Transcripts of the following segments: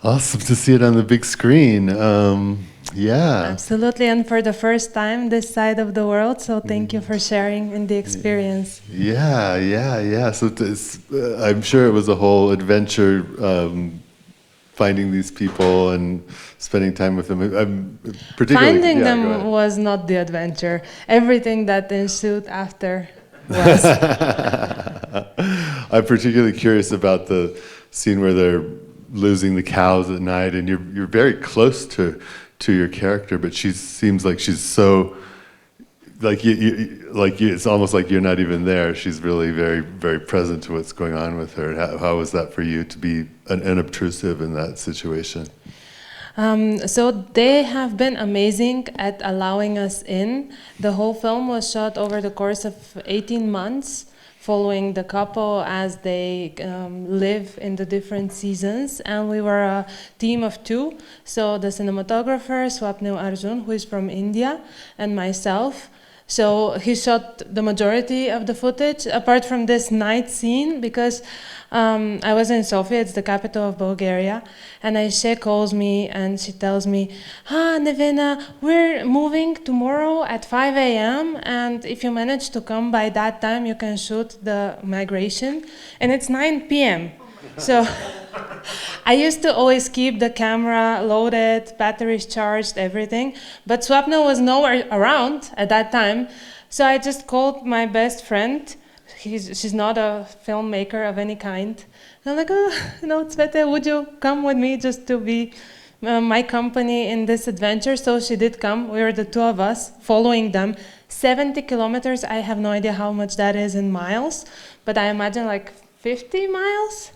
Awesome to see it on the big screen. Yeah. Absolutely, and for the first time this side of the world, so thank you for sharing in the experience. Yeah. So I'm sure it was a whole adventure finding these people and spending time with them. I'm particularly Finding yeah. Go them ahead. was not the adventure. Everything that ensued after was. I'm particularly curious about the scene where they're losing the cows at night, and you're very close to your character, but she seems like she's so like you. It's almost like you're not even there. She's really very present to what's going on with her. How was that for you to be unobtrusive in that situation? So they have been amazing at allowing us in. The whole film was shot over the course of 18 months, following the couple as they live in the different seasons. And we were a team of two. So the cinematographer, Swapnil Arjun, who is from India, and myself. So he shot the majority of the footage, apart from this night scene, because I was in Sofia, it's the capital of Bulgaria, and Aisha calls me and she tells me, Nevena, we're moving tomorrow at 5 a.m. and if you manage to come by that time, you can shoot the migration, and it's 9 p.m. So I used to always keep the camera loaded, batteries charged, everything, but Swapna was nowhere around at that time, so I just called my best friend. She's not a filmmaker of any kind. And I'm like, Tsvete, would you come with me just to be my company in this adventure? So she did come. We were the two of us following them. 70 kilometers, I have no idea how much that is in miles, but I imagine like 50 miles?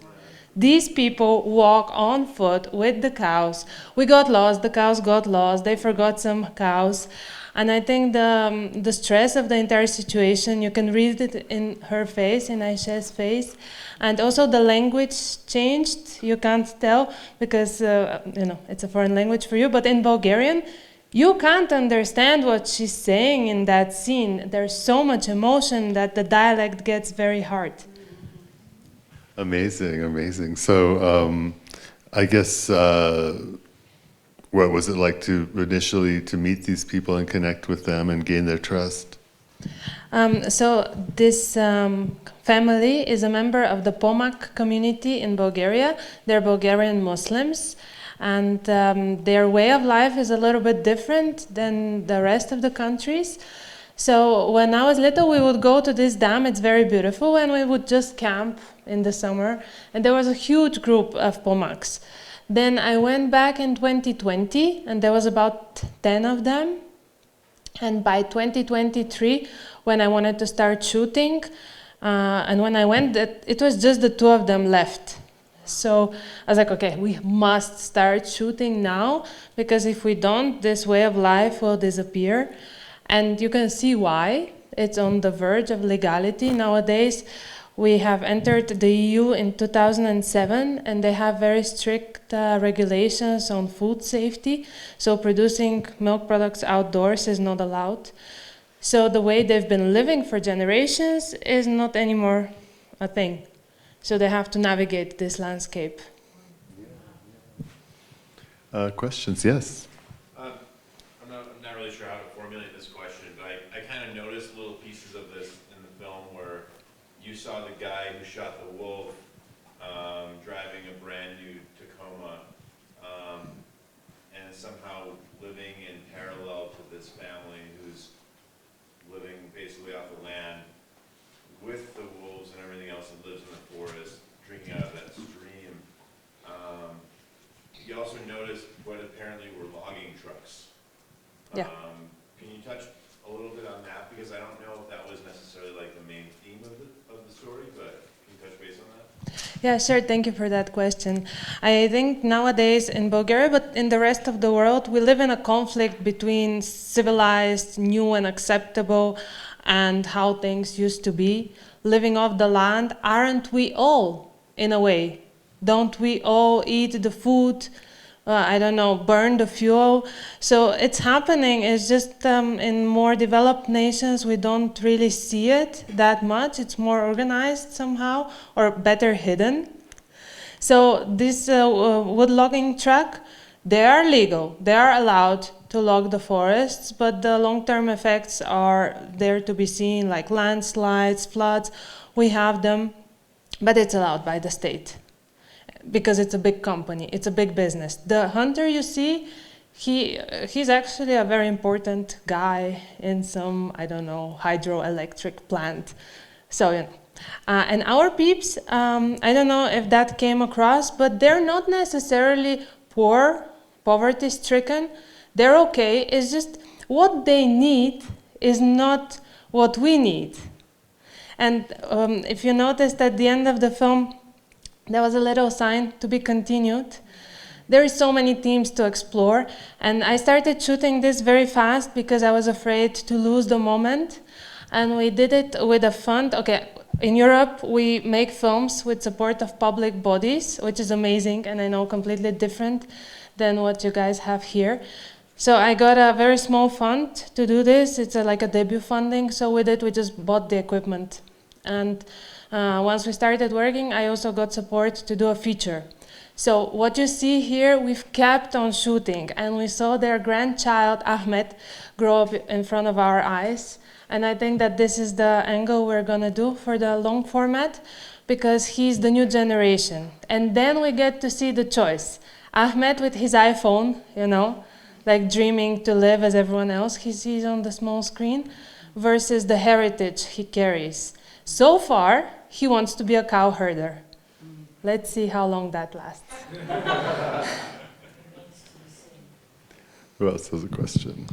These people walk on foot with the cows. We got lost, the cows got lost, they forgot some cows. And I think the stress of the entire situation, you can read it in her face, in Aisha's face. And also the language changed, you can't tell, because it's a foreign language for you, but in Bulgarian, you can't understand what she's saying in that scene. There's so much emotion that the dialect gets very hard. Amazing. So, I guess, what was it like to initially to meet these people and connect with them and gain their trust? So this family is a member of the Pomaks community in Bulgaria. They're Bulgarian Muslims, and their way of life is a little bit different than the rest of the countries. So when I was little, we would go to this dam. It's very beautiful, and we would just camp in the summer. And there was a huge group of Pomaks. Then I went back in 2020, and there was about 10 of them. And by 2023, when I wanted to start shooting, and when I went, it was just the two of them left. So I was like, okay, we must start shooting now, because if we don't, this way of life will disappear. And you can see why. It's on the verge of legality nowadays. We have entered the EU in 2007, and they have very strict regulations on food safety. So producing milk products outdoors is not allowed. So the way they've been living for generations is not anymore a thing. So they have to navigate this landscape. Questions? Yes. I'm not really sure how to formulate this question, but I kind of noticed little pieces of this in the film where you saw the guy who shot the wolf driving a brand new Tacoma and somehow living in parallel to this family who's living basically off the land with the wolves and everything else that lives in the forest, drinking out of that stream. You also noticed what apparently were logging trucks. Yeah. Can you touch a little bit on that? Because I don't know if that was necessarily like the main theme of the story, but can you touch base on that? Yeah, sure. Thank you for that question. I think nowadays in Bulgaria, but in the rest of the world, we live in a conflict between civilized, new and acceptable, and how things used to be. Living off the land, aren't we all, in a way? Don't we all eat the food? Burn the fuel. So it's happening. It's just in more developed nations, we don't really see it that much. It's more organized somehow, or better hidden. So this wood logging truck, they are legal, they are allowed to log the forests, but the long-term effects are there to be seen, like landslides, floods. We have them, but it's allowed by the state because it's a big company, it's a big business. The hunter you see, he's actually a very important guy in some, I don't know, hydroelectric plant. So, you know. And our peeps, I don't know if that came across, but they're not necessarily poor, poverty-stricken. They're okay. It's just what they need is not what we need. And if you noticed at the end of the film, there was a little sign to be continued. There is so many themes to explore, and I started shooting this very fast because I was afraid to lose the moment. And we did it with a fund. Okay, in Europe, we make films with support of public bodies, which is amazing, and I know completely different than what you guys have here. So I got a very small fund to do this. It's like a debut funding. So with it, we just bought the equipment. And once we started working, I also got support to do a feature. So what you see here, we've kept on shooting, and we saw their grandchild, Ahmed, grow up in front of our eyes. And I think that this is the angle we're gonna do for the long format, because he's the new generation. And then we get to see the choice. Ahmed with his iPhone, you know, like dreaming to live as everyone else he sees on the small screen, versus the heritage he carries. So far, he wants to be a cow herder. Let's see how long that lasts. Who else has a question?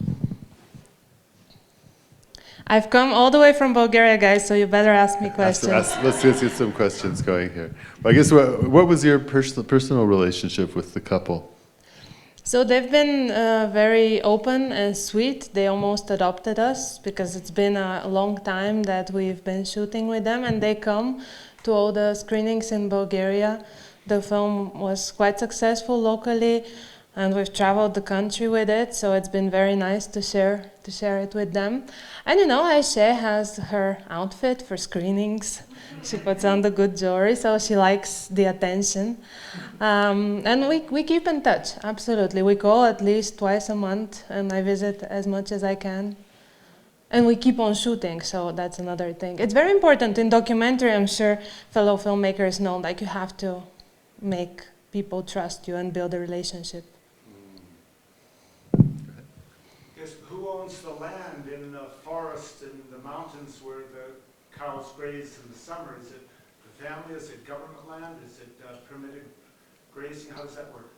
I've come all the way from Bulgaria, guys, so you better ask me questions. Let's get some questions going here. Well, I guess what was your personal relationship with the couple? So they've been very open and sweet. They almost adopted us because it's been a long time that we've been shooting with them, and they come to all the screenings in Bulgaria. The film was quite successful locally, and we've traveled the country with it, so it's been very nice to share it with them. And you know, Aisha has her outfit for screenings. She puts on the good jewelry, so she likes the attention. And we keep in touch, absolutely. We call at least twice a month, and I visit as much as I can. And we keep on shooting, so that's another thing. It's very important in documentary, I'm sure fellow filmmakers know, like you have to make people trust you and build a relationship. Yes, who owns the land in the forest and the mountains where the cows graze in the summer? Is it the family? Is it government land? Is it permitted grazing? How does that work?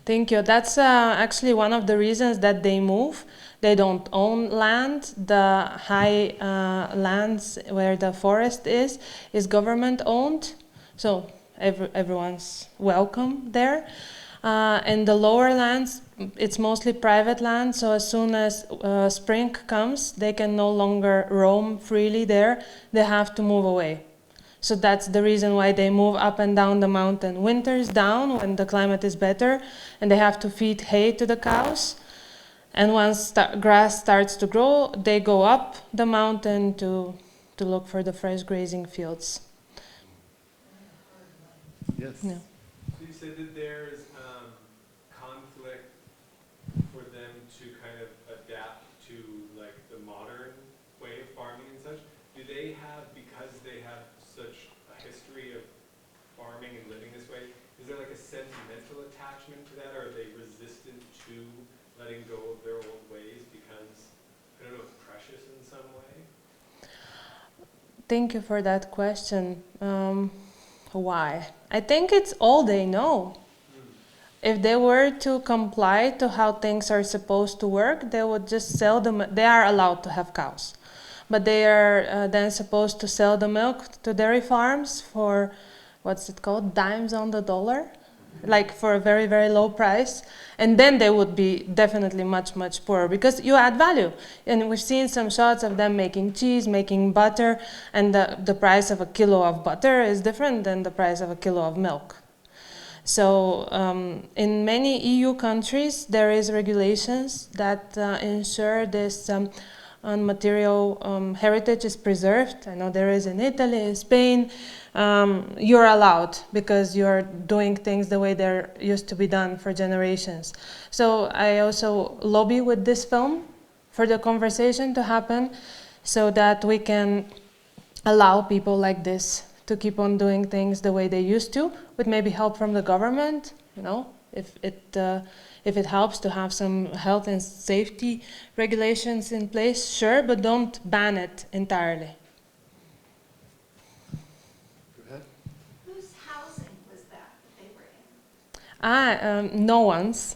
Thank you. That's actually one of the reasons that they move. They don't own land. The high lands where the forest is government owned. So everyone's welcome there. And the lower lands, it's mostly private land. So as soon as spring comes, they can no longer roam freely there. They have to move away. So that's the reason why they move up and down the mountain. Winter's down when the climate is better, and they have to feed hay to the cows. And once grass starts to grow, they go up the mountain to look for the fresh grazing fields. Yes. Yeah. So you said that there's conflict for them to kind of adapt to like the modern way of farming and such. Do they have, because they have such a history of farming and living this way, is there like a sentimental attachment to that, or are they resistant to letting go of their old ways because, I don't know, it's precious in some way? Thank you for that question. Why? I think it's all they know. If they were to comply to how things are supposed to work, they would just sell them. They are allowed to have cows, but they are then supposed to sell the milk to dairy farms for, what's it called, dimes on the dollar, like for a very, very low price. And then they would be definitely much, much poorer because you add value. And we've seen some shots of them making cheese, making butter, and the price of a kilo of butter is different than the price of a kilo of milk. So in many EU countries, there is regulations that ensure this and material heritage is preserved. I know there is in Italy, Spain. You're allowed because you're doing things the way they're used to be done for generations. So I also lobby with this film for the conversation to happen so that we can allow people like this to keep on doing things the way they used to, with maybe help from the government, you know, if it helps to have some health and safety regulations in place, sure, but don't ban it entirely. Whose housing was that they were in? No one's.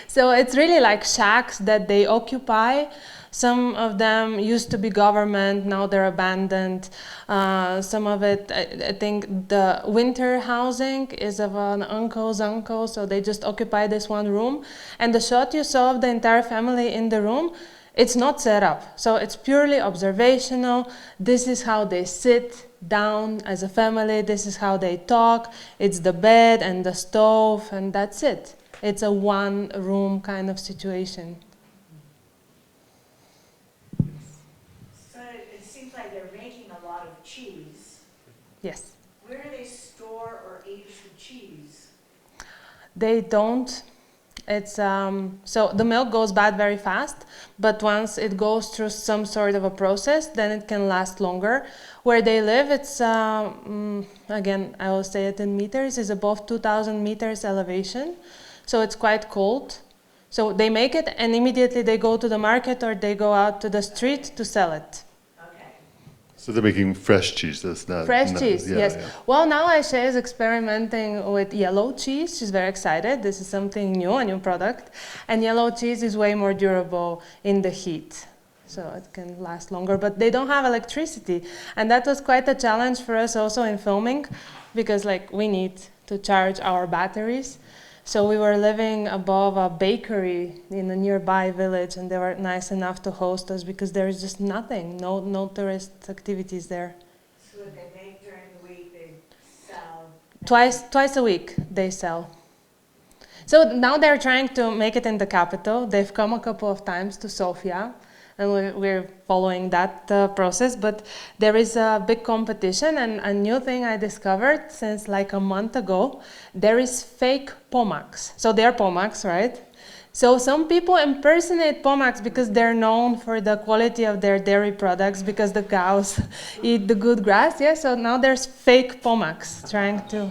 So it's really like shacks that they occupy. Some of them used to be government, now they're abandoned. Some of it, I think the winter housing is of an uncle's uncle, so they just occupy this one room. And the shot you saw of the entire family in the room, it's not set up. So it's purely observational. This is how they sit down as a family. This is how they talk. It's the bed and the stove, and that's it. It's a one-room kind of situation. So it seems like they're making a lot of cheese. Yes. Where do they store or age the cheese? They don't. It's so the milk goes bad very fast, but once it goes through some sort of a process, then it can last longer. Where they live, it's again, I will say it in meters, is above 2,000 meters elevation, so it's quite cold. So they make it, and immediately they go to the market or they go out to the street to sell it. Okay. So they're making fresh cheese. That's not Fresh not- cheese, yeah, yes. yeah. Well, now Aisha is experimenting with yellow cheese. She's very excited. This is something new, a new product. And yellow cheese is way more durable in the heat, so it can last longer. But they don't have electricity, and that was quite a challenge for us also in filming, because like we need to charge our batteries. So we were living above a bakery in a nearby village, and they were nice enough to host us because there is just nothing, no tourist activities there. So what they make during the week, they sell. Twice a week they sell. So now they're trying to make it in the capital. They've come a couple of times to Sofia, and we're following that process. But there is a big competition, and a new thing I discovered since like a month ago, there is fake Pomaks. So they're Pomaks, right? So some people impersonate Pomaks because they're known for the quality of their dairy products, because the cows eat the good grass. Yeah, so now there's fake Pomaks trying to,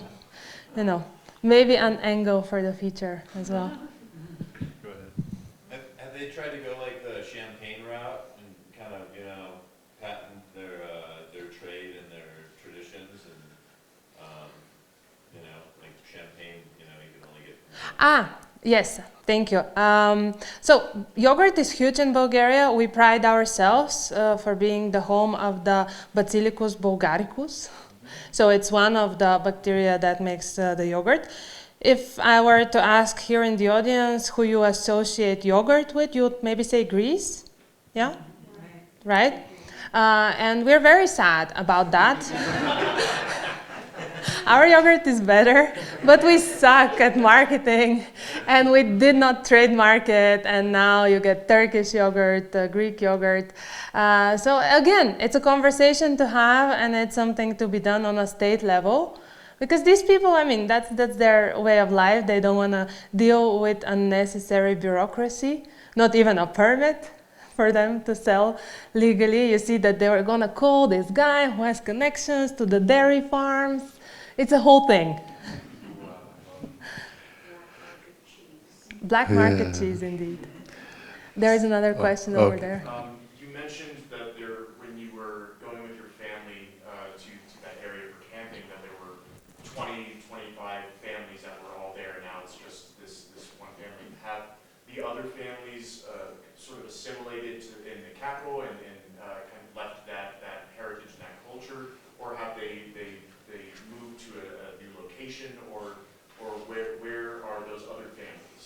you know, maybe an angle for the future as well. Go ahead. Have they tried to go like the champagne route and kind of, you know, patent their trade and their traditions and, you know, like champagne, you know, you can only get. Yes, thank you. So yogurt is huge in Bulgaria. We pride ourselves for being the home of the Bacillus bulgaricus. So it's one of the bacteria that makes the yogurt. If I were to ask here in the audience who you associate yogurt with, you'd maybe say Greece, yeah? Right? And we're very sad about that. Our yogurt is better, but we suck at marketing, and we did not trademark it, and now you get Turkish yogurt, Greek yogurt. So again, it's a conversation to have, and it's something to be done on a state level. Because these people, I mean, that's their way of life. They don't want to deal with unnecessary bureaucracy, not even a permit for them to sell legally. You see that they were going to call this guy who has connections to the dairy farms. It's a whole thing. Black market Yeah. cheese, indeed. There is another question over okay. there. You mentioned that when you were going with your family to that area for camping, that there were 20, 25 families that were all there. Now it's just this one family. Have the other families sort of assimilated in the capital and kind of left that heritage and that culture, or have they moved to a new location, or where are those other families?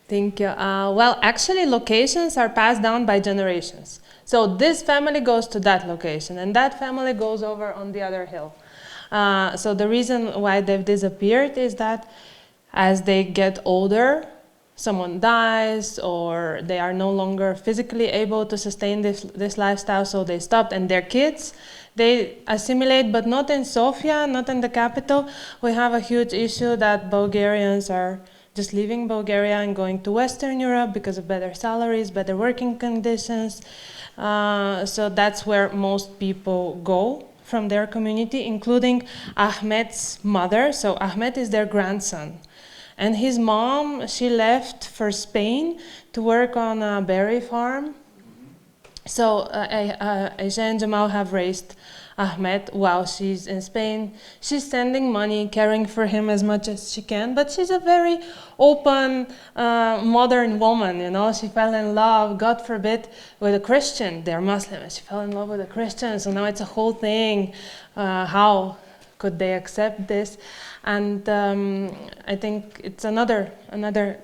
Thank you. Well, actually, locations are passed down by generations. So this family goes to that location, and that family goes over on the other hill. So the reason why they've disappeared is that as they get older, someone dies or they are no longer physically able to sustain this lifestyle, so they stopped. And their kids, they assimilate, but not in Sofia, not in the capital. We have a huge issue that Bulgarians are just leaving Bulgaria and going to Western Europe because of better salaries, better working conditions. So that's where most people go from their community, including Ahmed's mother. So Ahmed is their grandson. And his mom, she left for Spain to work on a berry farm. So Aisha and Jamal have raised Ahmed while she's in Spain. She's sending money, caring for him as much as she can, but she's a very open, modern woman, you know. She fell in love, God forbid, with a Christian. They're Muslim, and she fell in love with a Christian, so now it's a whole thing. How could they accept this? And I think it's another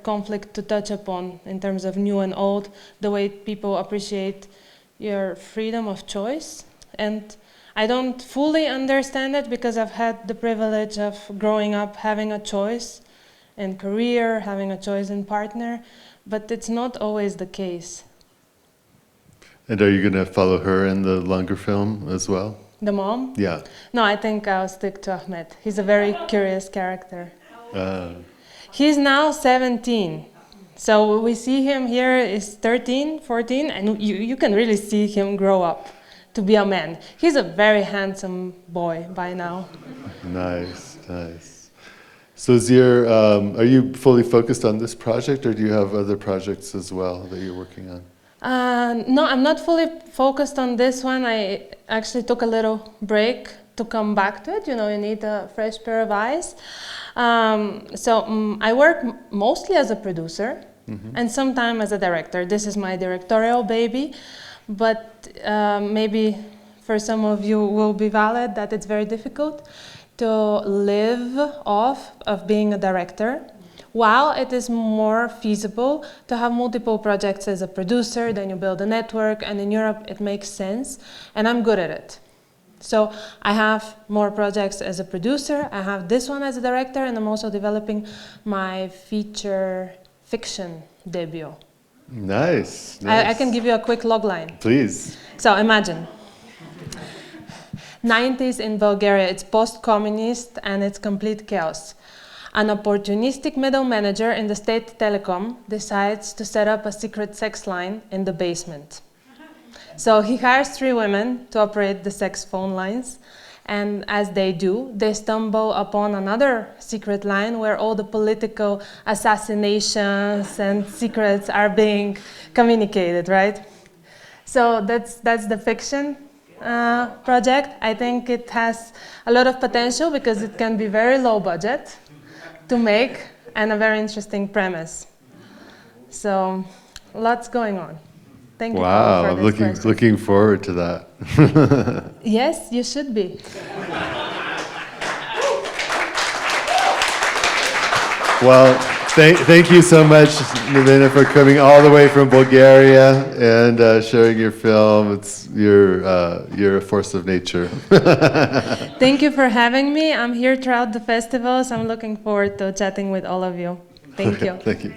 conflict to touch upon in terms of new and old, the way people appreciate your freedom of choice. And I don't fully understand it because I've had the privilege of growing up having a choice in career, having a choice in partner, but it's not always the case. And are you going to follow her in the longer film as well? The mom? Yeah. No, I think I'll stick to Ahmed. He's a very curious character. He's now 17. So we see him here is 13, 14, and you can really see him grow up to be a man. He's a very handsome boy by now. Nice, nice. So Zir, are you fully focused on this project, or do you have other projects as well that you're working on? No, I'm not fully focused on this one. I actually took a little break to come back to it. You know, you need a fresh pair of eyes. I work mostly as a producer and sometimes as a director. This is my directorial baby, but maybe for some of you will be valid that it's very difficult to live off of being a director. While it is more feasible to have multiple projects as a producer, then you build a network, and in Europe it makes sense, and I'm good at it. So I have more projects as a producer, I have this one as a director, and I'm also developing my feature fiction debut. Nice, I can give you a quick logline. Please. So imagine, 90s in Bulgaria, it's post-communist and it's complete chaos. An opportunistic middle manager in the state telecom decides to set up a secret sex line in the basement. So he hires 3 women to operate the sex phone lines, and as they do, they stumble upon another secret line where all the political assassinations and secrets are being communicated, right? So that's the fiction project. I think it has a lot of potential because it can be very low budget to make and a very interesting premise. So lots going on. Thank you, Paul, for this question. Looking forward to that. Yes, you should be. Well, thank you so much, Nevena, for coming all the way from Bulgaria and sharing your film. You're a force of nature. Thank you for having me. I'm here throughout the festivals. I'm looking forward to chatting with all of you. Thank you. Thank you.